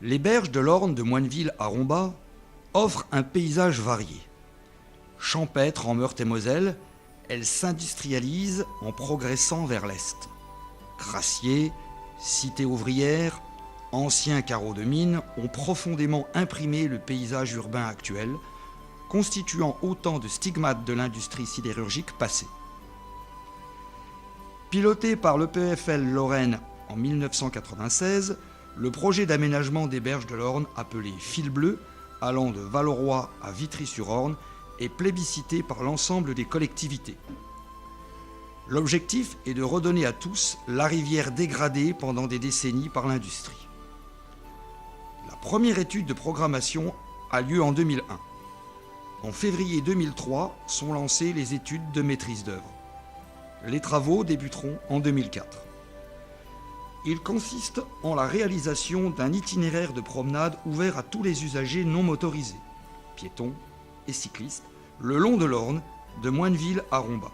Les berges de l'Orne de Moineville à Rombat offrent un paysage varié. Champêtre en Meurthe-et-Moselle, elles s'industrialisent en progressant vers l'est. Grassiers, cités ouvrières, anciens carreaux de mine ont profondément imprimé le paysage urbain actuel, constituant autant de stigmates de l'industrie sidérurgique passée. Piloté par l'EPFL Lorraine en 1996, le projet d'aménagement des berges de l'Orne, appelé Fil Bleu, allant de Valleroy à Vitry-sur-Orne, est plébiscité par l'ensemble des collectivités. L'objectif est de redonner à tous la rivière dégradée pendant des décennies par l'industrie. La première étude de programmation a lieu en 2001. En février 2003 sont lancées les études de maîtrise d'œuvre. Les travaux débuteront en 2004. Il consiste en la réalisation d'un itinéraire de promenade ouvert à tous les usagers non motorisés, piétons et cyclistes, le long de l'Orne, de Moineville à Rombat.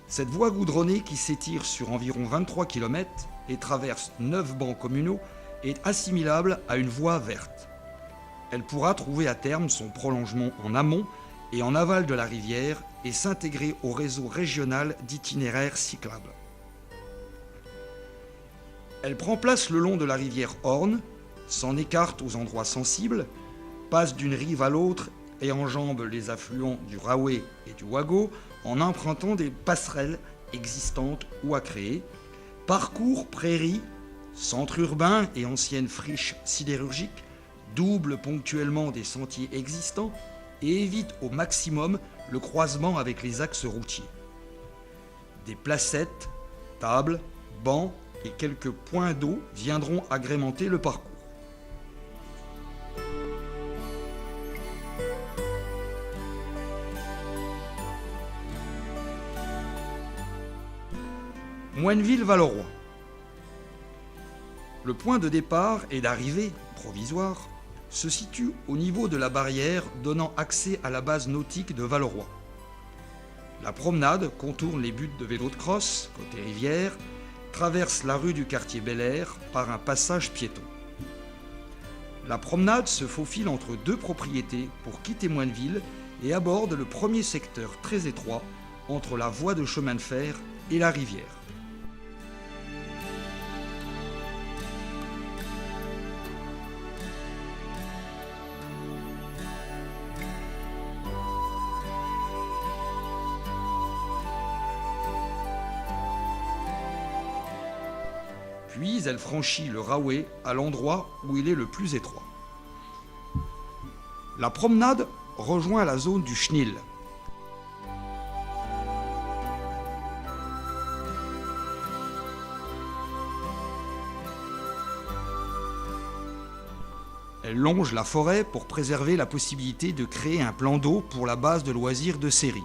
Cette voie goudronnée qui s'étire sur environ 23 km et traverse 9 bancs communaux est assimilable à une voie verte. Elle pourra trouver à terme son prolongement en amont et en aval de la rivière et s'intégrer au réseau régional d'itinéraires cyclables. Elle prend place le long de la rivière Orne, s'en écarte aux endroits sensibles, passe d'une rive à l'autre et enjambe les affluents du Rahouet et du Wago en empruntant des passerelles existantes ou à créer, parcourt prairies, centres urbains et anciennes friches sidérurgiques, double ponctuellement des sentiers existants et évite au maximum le croisement avec les axes routiers. Des placettes, tables, bancs et quelques points d'eau viendront agrémenter le parcours. Moineville-Valleroy. Le point de départ et d'arrivée, provisoire, se situe au niveau de la barrière donnant accès à la base nautique de Valleroy. La promenade contourne les buttes de vélo de crosse, côté rivière, traverse la rue du quartier Bel-Air par un passage piéton. La promenade se faufile entre deux propriétés pour quitter Moineville et aborde le premier secteur très étroit entre la voie de chemin de fer et la rivière. Puis elle franchit le Rahouet à l'endroit où il est le plus étroit. La promenade rejoint la zone du Chenil. Elle longe la forêt pour préserver la possibilité de créer un plan d'eau pour la base de loisirs de Céry.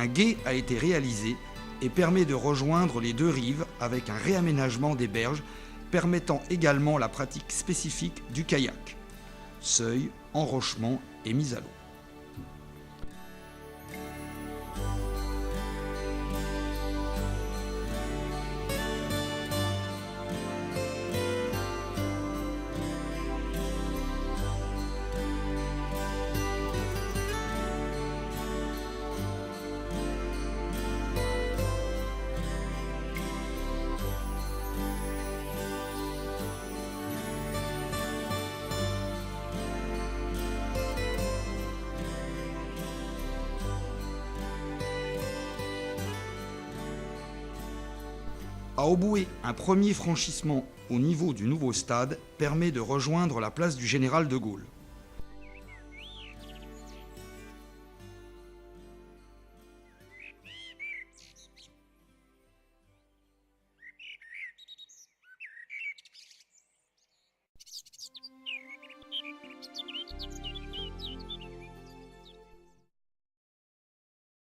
Un gué a été réalisé et permet de rejoindre les deux rives avec un réaménagement des berges permettant également la pratique spécifique du kayak. Seuil, enrochement et mise à l'eau. À Auboué, un premier franchissement au niveau du nouveau stade permet de rejoindre la place du Général de Gaulle.